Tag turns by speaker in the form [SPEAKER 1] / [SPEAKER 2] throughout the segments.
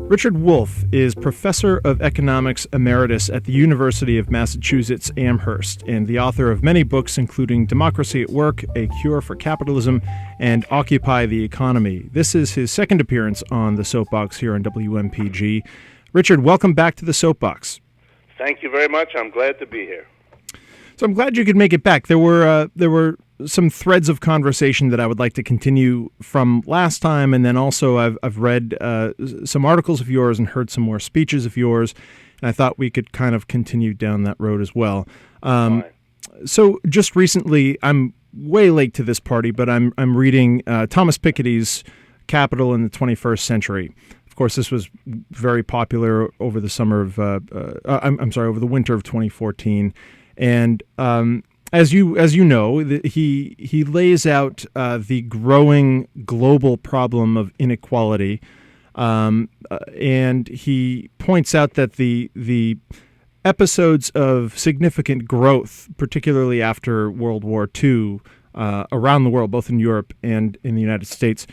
[SPEAKER 1] Richard Wolff is professor of economics emeritus at the University of Massachusetts Amherst and the author of many books including Democracy at Work, A Cure for Capitalism, and Occupy the Economy. This is his second appearance on the Soapbox here on WMPG. Richard, welcome back to the Soapbox.
[SPEAKER 2] Thank you very much. I'm glad to be here.
[SPEAKER 1] So I'm glad you could make it back. There were some threads of conversation that I would like to continue from last time, and then also I've read some articles of yours and heard some more speeches of yours, and I thought we could kind of continue down that road as well. So just recently, I'm way late to this party, but I'm reading Thomas Piketty's Capital in the 21st Century. Of course, this was very popular over the summer of over the winter of 2014. And as you know, he lays out the growing global problem of inequality, and he points out that the episodes of significant growth, particularly after World War II, around the world, both in Europe and in the United States,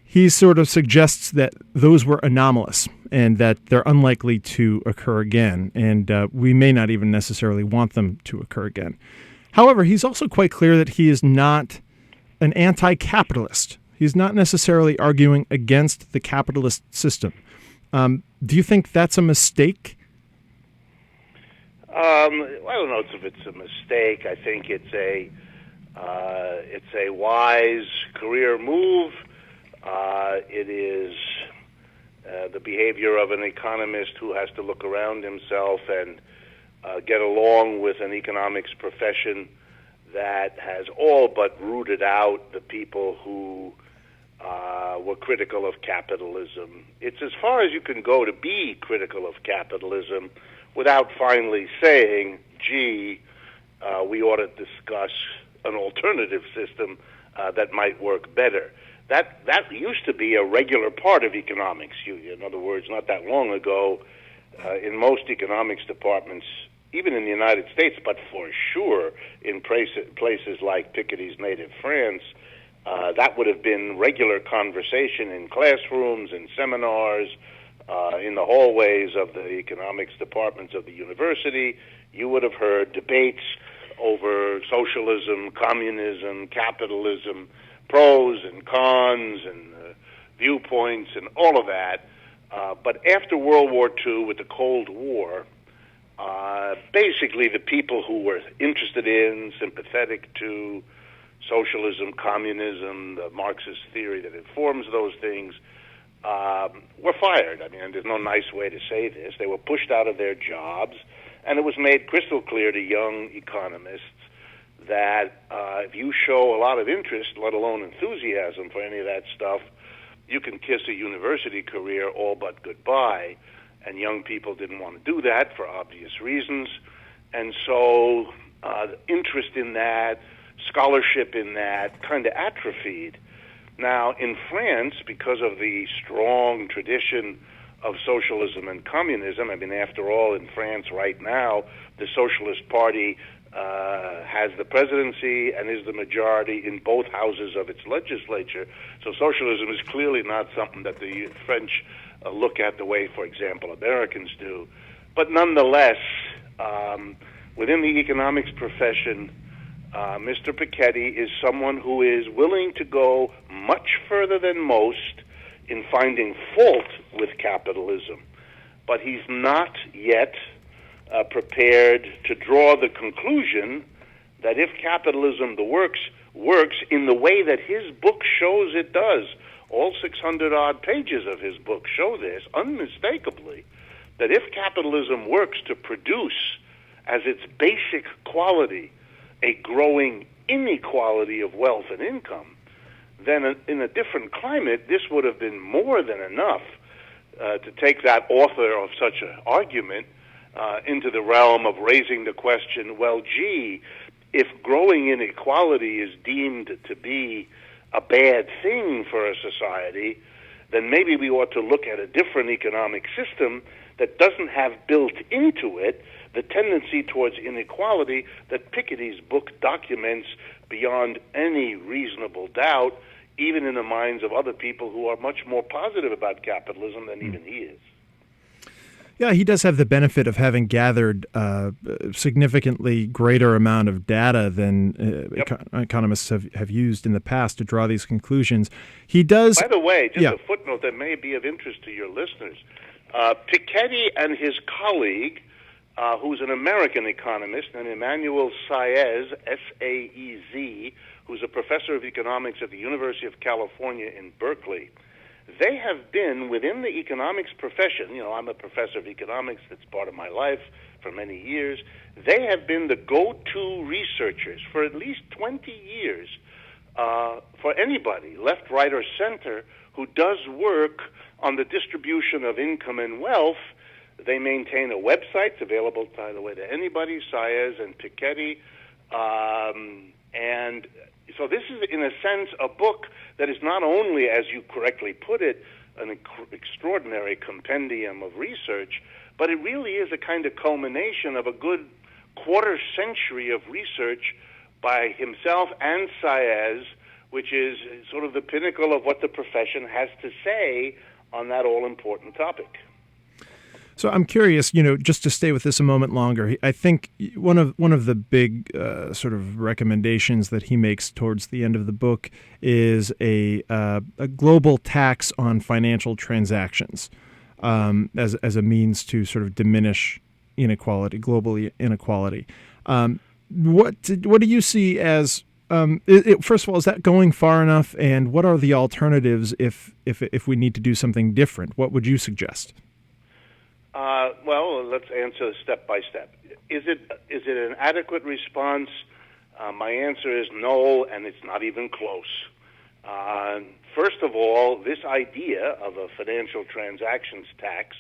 [SPEAKER 1] he sort of suggests that those were anomalous and that they're unlikely to occur again, and we may not even necessarily want them to occur again. However, he's also quite clear that he is not an anti-capitalist. He's not necessarily arguing against the capitalist system. Do you think that's a mistake?
[SPEAKER 2] I don't know if it's a mistake. I think it's a wise career move. It is the behavior of an economist who has to look around himself and get along with an economics profession that has all but rooted out the people who were critical of capitalism. It's as far as you can go to be critical of capitalism without finally saying, gee, we ought to discuss an alternative system that might work better. That used to be a regular part of economics. In other words, not that long ago, in most economics departments, even in the United States, but for sure in places like Piketty's native France, that would have been regular conversation in classrooms, in seminars, in the hallways of the economics departments of the university. You would have heard debates over socialism, communism, capitalism, pros and cons and viewpoints and all of that. But after World War II, with the Cold War, basically the people who were interested in, sympathetic to socialism, communism, the Marxist theory that informs those things, were fired. I mean, there's no nice way to say this. They were pushed out of their jobs, and it was made crystal clear to young economists that if you show a lot of interest, let alone enthusiasm for any of that stuff, you can kiss a university career all but goodbye. And young people didn't want to do that for obvious reasons. And so interest in that, scholarship in that kind of atrophied. Now, in France, because of the strong tradition of socialism and communism, I mean, after all, in France right now, the Socialist Party has the presidency and is the majority in both houses of its legislature. So socialism is clearly not something that the French look at the way, for example, Americans do. But nonetheless, within the economics profession, Mr. Piketty is someone who is willing to go much further than most in finding fault with capitalism. But he's not yet prepared to draw the conclusion that if capitalism works in the way that his book shows it does, all 600-odd pages of his book show this unmistakably, that if capitalism works to produce as its basic quality a growing inequality of wealth and income, then in a different climate, this would have been more than enough to take that author of such an argument into the realm of raising the question, well, gee, if growing inequality is deemed to be a bad thing for a society, then maybe we ought to look at a different economic system that doesn't have built into it the tendency towards inequality that Piketty's book documents beyond any reasonable doubt, even in the minds of other people who are much more positive about capitalism than even he is.
[SPEAKER 1] Yeah, he does have the benefit of having gathered a significantly greater amount of data than economists have used in the past to draw these conclusions. He does.
[SPEAKER 2] By the way, just a footnote that may be of interest to your listeners. Piketty and his colleague, who's an American economist, and Emmanuel Saez, S-A-E-Z, who's a professor of economics at the University of California in Berkeley, they have been within the economics profession. You know, I'm a professor of economics. That's part of my life for many years. They have been the go-to researchers for at least 20 years for anybody, left, right, or center, who does work on the distribution of income and wealth. They maintain a website. It's available, by the way, to anybody, Saez and Piketty. And so this is, in a sense, a book that is not only, as you correctly put it, an extraordinary compendium of research, but it really is a kind of culmination of a good quarter century of research by himself and Saez, which is sort of the pinnacle of what the profession has to say on that all-important topic.
[SPEAKER 1] So I'm curious, just to stay with this a moment longer. I think one of the big sort of recommendations that he makes towards the end of the book is a global tax on financial transactions as a means to sort of diminish inequality, global inequality. What do you see as first of all, is that going far enough? And what are the alternatives if we need to do something different? What would you suggest?
[SPEAKER 2] Well, let's answer step by step. Is it an adequate response? My answer is no, and it's not even close. First of all, this idea of a financial transactions tax,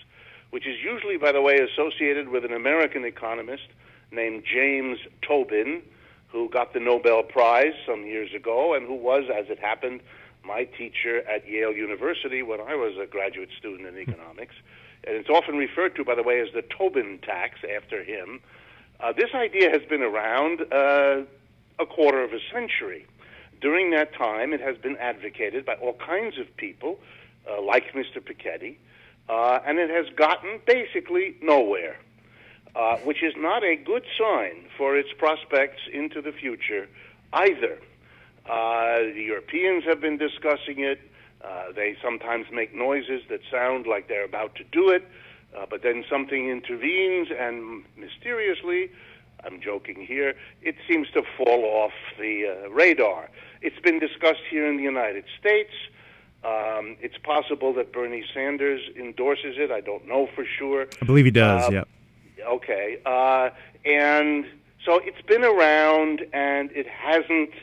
[SPEAKER 2] which is usually, by the way, associated with an American economist named James Tobin, who got the Nobel Prize some years ago and who was, as it happened, my teacher at Yale University when I was a graduate student in economics. And it's often referred to, by the way, as the Tobin tax after him. This idea has been around a quarter of a century. During that time, it has been advocated by all kinds of people, like Mr. Piketty, and it has gotten basically nowhere, which is not a good sign for its prospects into the future either. The Europeans have been discussing it. They sometimes make noises that sound like they're about to do it, but then something intervenes, and mysteriously, I'm joking here, it seems to fall off the radar. It's been discussed here in the United States. It's possible that Bernie Sanders endorses it. I don't know for sure.
[SPEAKER 1] I believe he does, yeah.
[SPEAKER 2] Okay. And so it's been around, and it hasn't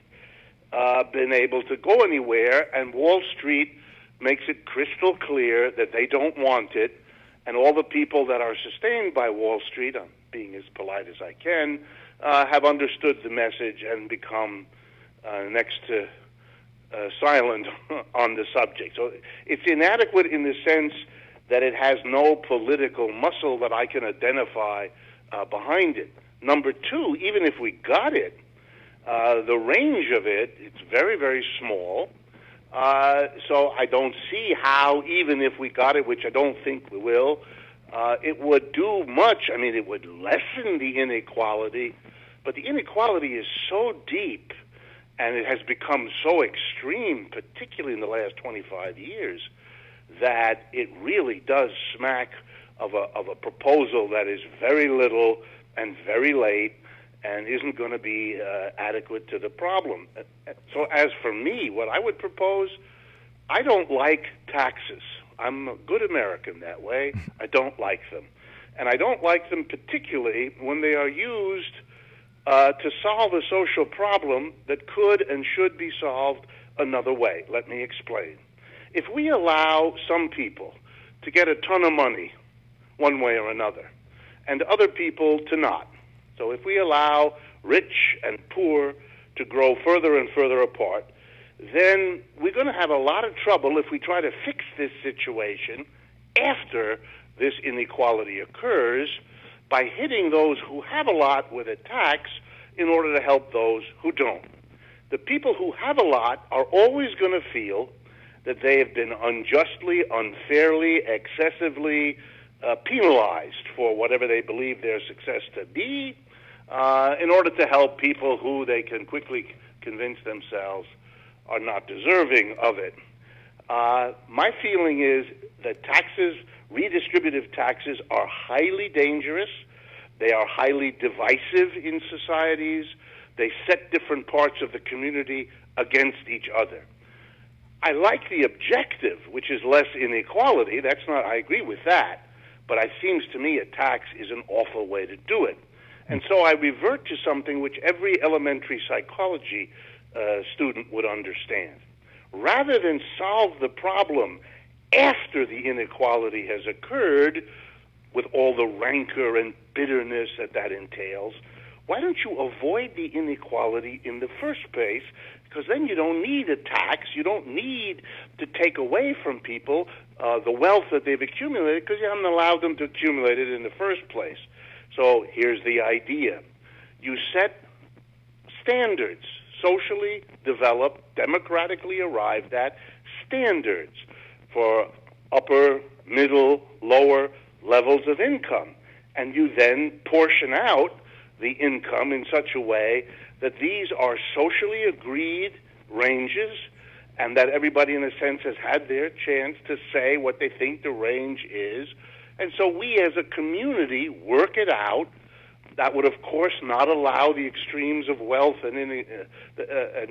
[SPEAKER 2] been able to go anywhere, and Wall Street makes it crystal clear that they don't want it, and all the people that are sustained by Wall Street, I'm being as polite as I can, have understood the message and become next to silent on the subject. So it's inadequate in the sense that it has no political muscle that I can identify behind it. Number two, even if we got it, the range of it's very, very small. So I don't see how, even if we got it, which I don't think we will, it would do much. I mean, it would lessen the inequality, but the inequality is so deep and it has become so extreme, particularly in the last 25 years, that it really does smack of a proposal that is very little and very late and isn't going to be adequate to the problem. So as for me, what I would propose, I don't like taxes. I'm a good American that way. I don't like them. And I don't like them particularly when they are used to solve a social problem that could and should be solved another way. Let me explain. If we allow some people to get a ton of money one way or another, and other people to not, so if we allow rich and poor to grow further and further apart, then we're going to have a lot of trouble if we try to fix this situation after this inequality occurs by hitting those who have a lot with a tax in order to help those who don't. The people who have a lot are always going to feel that they have been unjustly, unfairly, excessively penalized for whatever they believe their success to be, in order to help people who they can quickly convince themselves are not deserving of it. My feeling is that taxes, redistributive taxes, are highly dangerous. They are highly divisive in societies. They set different parts of the community against each other. I like the objective, which is less inequality. I agree with that. But it seems to me a tax is an awful way to do it. And so I revert to something which every elementary psychology student would understand. Rather than solve the problem after the inequality has occurred, with all the rancor and bitterness that entails, why don't you avoid the inequality in the first place? Because then you don't need a tax. You don't need to take away from people the wealth that they've accumulated, because you haven't allowed them to accumulate it in the first place. So here's the idea. You set standards, socially developed, democratically arrived at standards for upper, middle, lower levels of income. And you then portion out the income in such a way that these are socially agreed ranges, and that everybody, in a sense, has had their chance to say what they think the range is. And so we as a community work it out. That would, of course, not allow the extremes of wealth and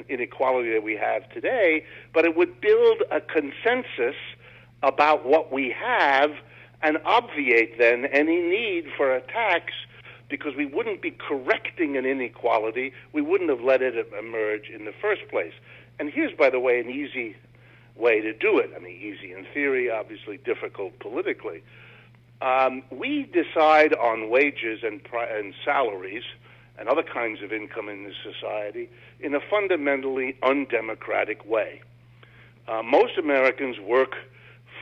[SPEAKER 2] inequality that we have today, but it would build a consensus about what we have and obviate then any need for a tax, because we wouldn't be correcting an inequality. We wouldn't have let it emerge in the first place. And here's, by the way, an easy way to do it. I mean, easy in theory, obviously difficult politically. We decide on wages and salaries and other kinds of income in this society in a fundamentally undemocratic way. Most Americans work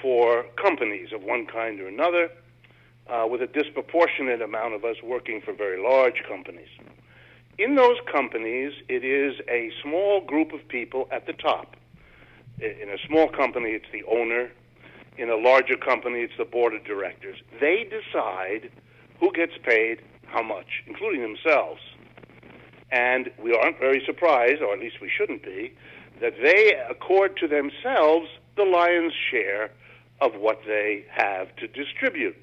[SPEAKER 2] for companies of one kind or another, with a disproportionate amount of us working for very large companies. In those companies, it is a small group of people at the top. In a small company, it's the owner. In a larger company, it's the board of directors. They decide who gets paid how much, including themselves. And we aren't very surprised, or at least we shouldn't be, that they accord to themselves the lion's share of what they have to distribute.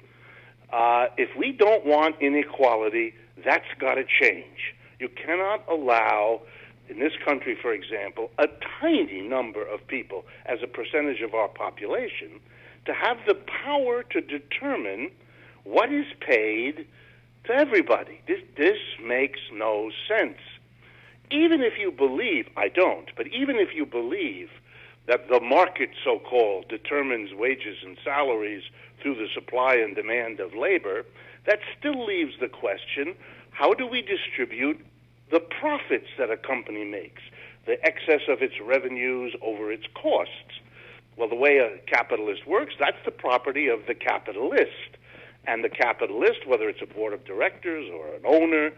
[SPEAKER 2] If we don't want inequality, that's got to change. You cannot allow, in this country, for example, a tiny number of people as a percentage of our population to have the power to determine what is paid to everybody. This makes no sense. Even if you believe, I don't, but even if you believe that the market, so-called, determines wages and salaries through the supply and demand of labor, that still leaves the question, how do we distribute the profits that a company makes, the excess of its revenues over its costs? Well, the way a capitalist works, that's the property of the capitalist. And the capitalist, whether it's a board of directors or an owner,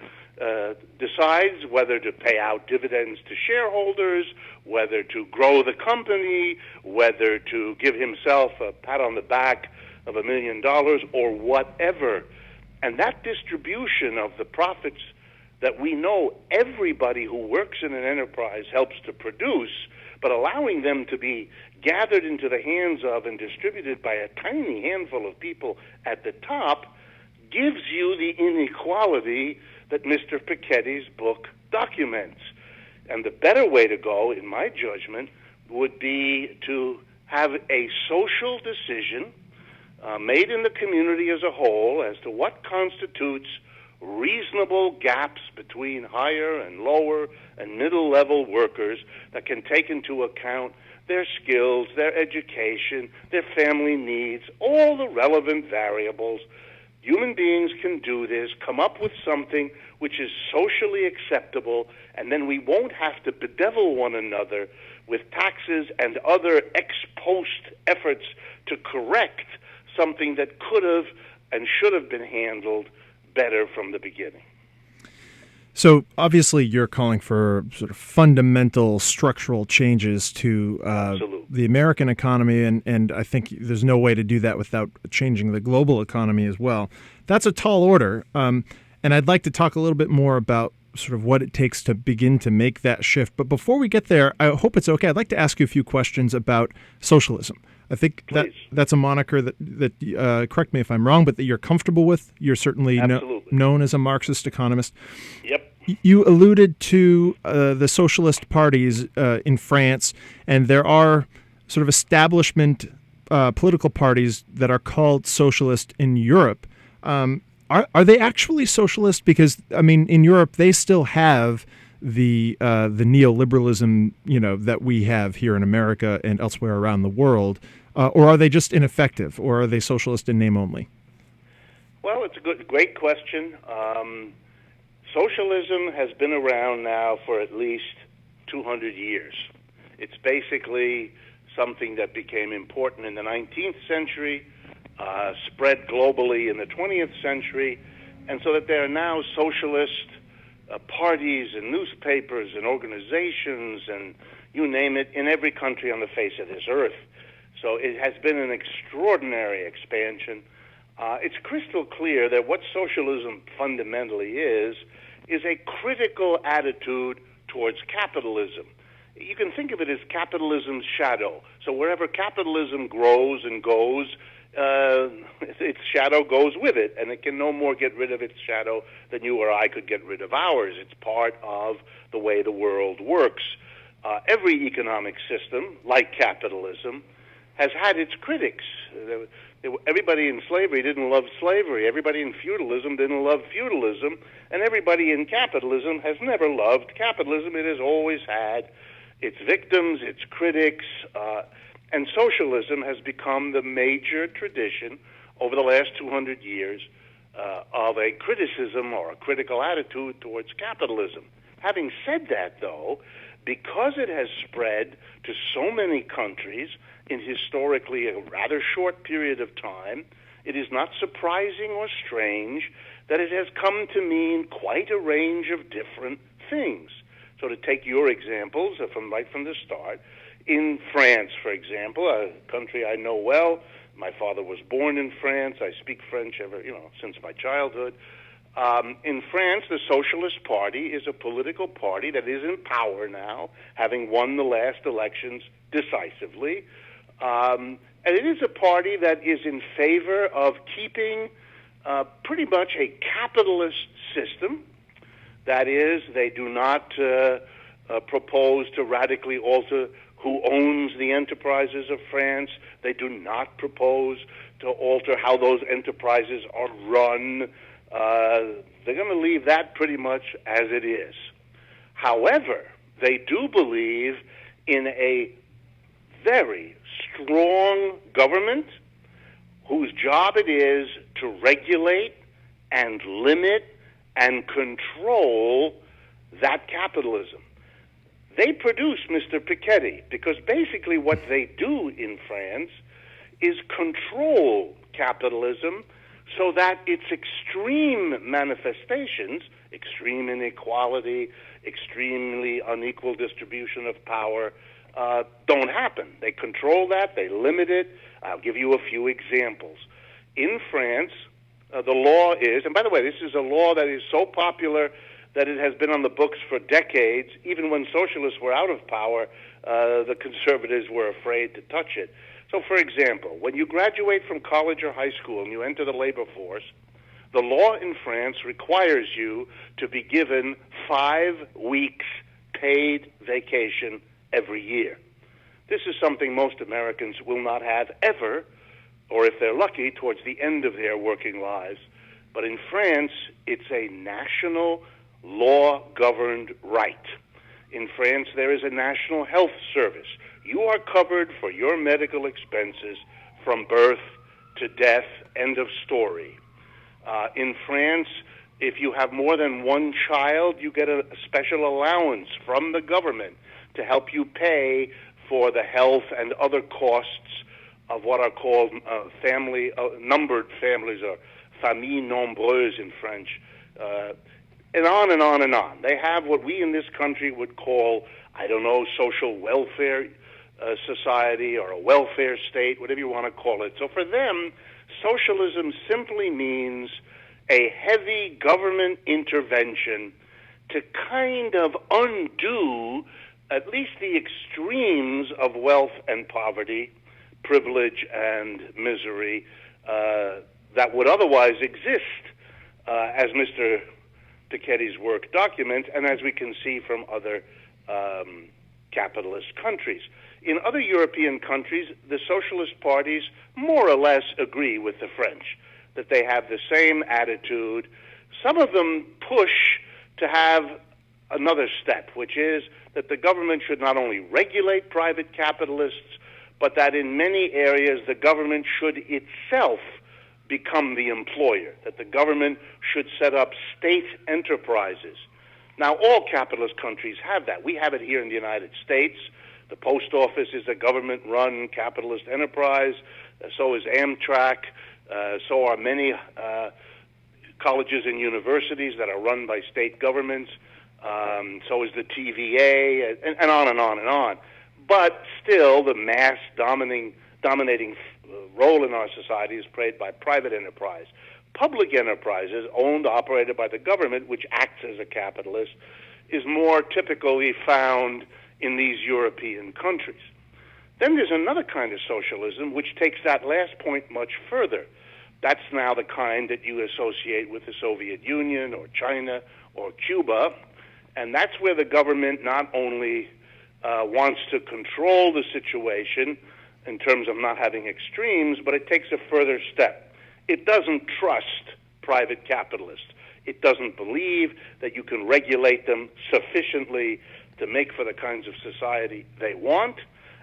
[SPEAKER 2] decides whether to pay out dividends to shareholders, whether to grow the company, whether to give himself a pat on the back of $1 million or whatever. And that distribution of the profits that we know everybody who works in an enterprise helps to produce, but allowing them to be gathered into the hands of and distributed by a tiny handful of people at the top, gives you the inequality that Mr. Piketty's book documents. And the better way to go, in my judgment, would be to have a social decision made in the community as a whole as to what constitutes reasonable gaps between higher and lower and middle-level workers that can take into account their skills, their education, their family needs, all the relevant variables. Human beings can do this, come up with something which is socially acceptable, and then we won't have to bedevil one another with taxes and other ex post efforts to correct something that could have and should have been handled better from the beginning.
[SPEAKER 1] So obviously, you're calling for sort of fundamental structural changes to the American economy, and I think there's no way to do that without changing the global economy as well. That's a tall order, and I'd like to talk a little bit more about sort of what it takes to begin to make that shift. But before we get there, I hope it's okay. I'd like to ask you a few questions about socialism. I think that's a moniker that correct me if I'm wrong, but that you're comfortable with. You're certainly known as a Marxist economist.
[SPEAKER 2] Yep.
[SPEAKER 1] You alluded to the socialist parties in France, and there are sort of establishment political parties that are called socialist in Europe. Are they actually socialist? Because I mean, in Europe, they still have the neoliberalism, that we have here in America and elsewhere around the world, or are they just ineffective, or are they socialist in name only?
[SPEAKER 2] Well, it's a great question. Socialism has been around now for at least 200 years. It's basically something that became important in the 19th century, spread globally in the 20th century, and so that there are now socialist parties and newspapers and organizations and you name it in every country on the face of this earth. So it has been an extraordinary expansion. It's crystal clear that what socialism fundamentally is a critical attitude towards capitalism. You can think of it as capitalism's shadow. So wherever capitalism grows and goes, its shadow goes with it, and it can no more get rid of its shadow than you or I could get rid of ours. It's part of the way the world works. Every economic system, like capitalism, has had its critics. Everybody in slavery didn't love slavery. Everybody in feudalism didn't love feudalism. And everybody in capitalism has never loved capitalism. It has always had its victims, its critics, and socialism has become the major tradition over the last 200 years of a criticism or a critical attitude towards capitalism. Having said that, though, because it has spread to so many countries in historically a rather short period of time, it is not surprising or strange that it has come to mean quite a range of different things. So to take your examples right from the start, in France, for example, a country I know well, my father was born in France, I speak French since my childhood. In France, the Socialist Party is a political party that is in power now, having won the last elections decisively. And it is a party that is in favor of keeping pretty much a capitalist system. That is, they do not propose to radically alter who owns the enterprises of France. They do not propose to alter how those enterprises are run. They're going to leave that pretty much as it is. However, they do believe in a very strong government whose job it is to regulate and limit and control that capitalism. They produce Mr. Piketty because basically what they do in France is control capitalism so that its extreme manifestations, extreme inequality, extremely unequal distribution of power, don't happen. They control that, they limit it. I'll give you a few examples. In France, the law is, and by the way, this is a law that is so popular that it has been on the books for decades. Even when socialists were out of power, the conservatives were afraid to touch it. So, for example, when you graduate from college or high school and you enter the labor force, the law in France requires you to be given 5 weeks paid vacation every year. This is something most Americans will not have ever, or if they're lucky, towards the end of their working lives. But in France, it's a national law-governed right. In France, there is a national health service. You are covered for your medical expenses from birth to death, end of story. In France, if you have more than one child, you get a special allowance from the government to help you pay for the health and other costs of what are called numbered families, or familles nombreuses in French. and on and on and on. They have what we in this country would call, I don't know, social welfare society or a welfare state, whatever you want to call it. So for them, socialism simply means a heavy government intervention to kind of undo at least the extremes of wealth and poverty, privilege and misery that would otherwise exist, as Mr. Piketty's work documents, and as we can see from other capitalist countries. In other European countries, the socialist parties more or less agree with the French, that they have the same attitude. Some of them push to have another step, which is that the government should not only regulate private capitalists, but that in many areas the government should itself become the employer, that the government should set up state enterprises. Now, all capitalist countries have that. We have it here in the United States. The post office is a government-run capitalist enterprise. So is Amtrak. So are many colleges and universities that are run by state governments. So is the TVA, and on and on and on. But still, the mass dominating role in our society is played by private enterprise. Public enterprises, owned, operated by the government, which acts as a capitalist, is more typically found in these European countries. Then there's another kind of socialism which takes that last point much further. That's now the kind that you associate with the Soviet Union or China or Cuba, and that's where the government not only wants to control the situation in terms of not having extremes, but it takes a further step. It doesn't trust private capitalists. It doesn't believe that you can regulate them sufficiently to make for the kinds of society they want,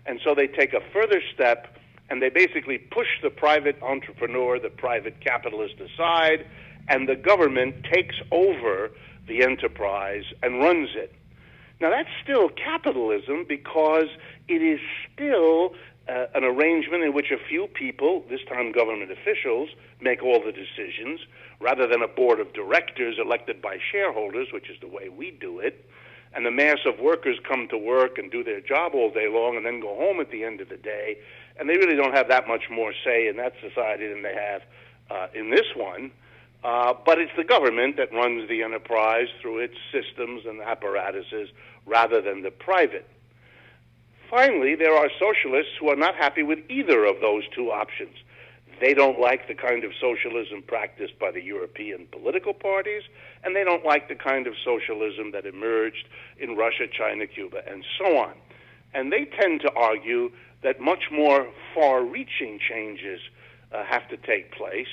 [SPEAKER 2] and so they take a further step, and they basically push the private entrepreneur, the private capitalist aside, and the government takes over the enterprise and runs it. Now, that's still capitalism because it is still an arrangement in which a few people, this time government officials, make all the decisions, rather than a board of directors elected by shareholders, which is the way we do it. And the mass of workers come to work and do their job all day long and then go home at the end of the day. And they really don't have that much more say in that society than they have in this one. But it's the government that runs the enterprise through its systems and apparatuses rather than the private. Finally, there are socialists who are not happy with either of those two options. They don't like the kind of socialism practiced by the European political parties, and they don't like the kind of socialism that emerged in Russia, China, Cuba, and so on. And they tend to argue that much more far-reaching changes have to take place,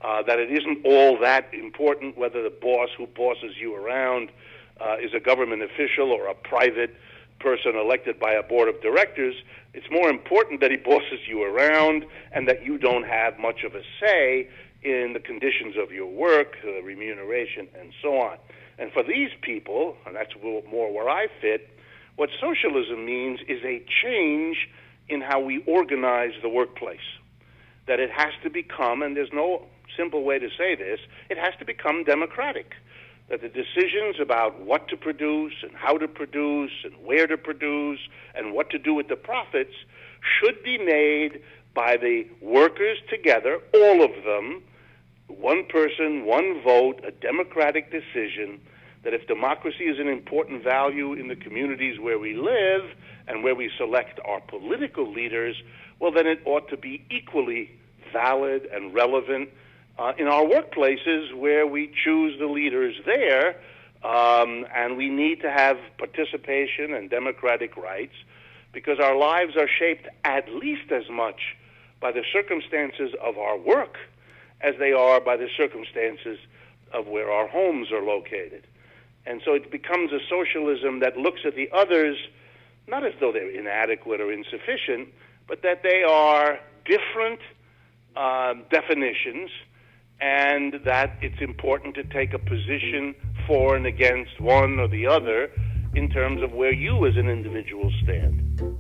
[SPEAKER 2] that it isn't all that important whether the boss who bosses you around is a government official or a private person elected by a board of directors. It's more important that he bosses you around and that you don't have much of a say in the conditions of your work, remuneration, and so on. And for these people, and that's more where I fit, what socialism means is a change in how we organize the workplace. That it has to become, and there's no simple way to say this, it has to become democratic. That the decisions about what to produce and how to produce and where to produce and what to do with the profits should be made by the workers together, all of them, one person, one vote, a democratic decision, that if democracy is an important value in the communities where we live and where we select our political leaders, well, then it ought to be equally valid and relevant in our workplaces where we choose the leaders there, and we need to have participation and democratic rights because our lives are shaped at least as much by the circumstances of our work as they are by the circumstances of where our homes are located. And so it becomes a socialism that looks at the others not as though they're inadequate or insufficient, but that they are different definitions, and that it's important to take a position for and against one or the other in terms of where you as an individual stand.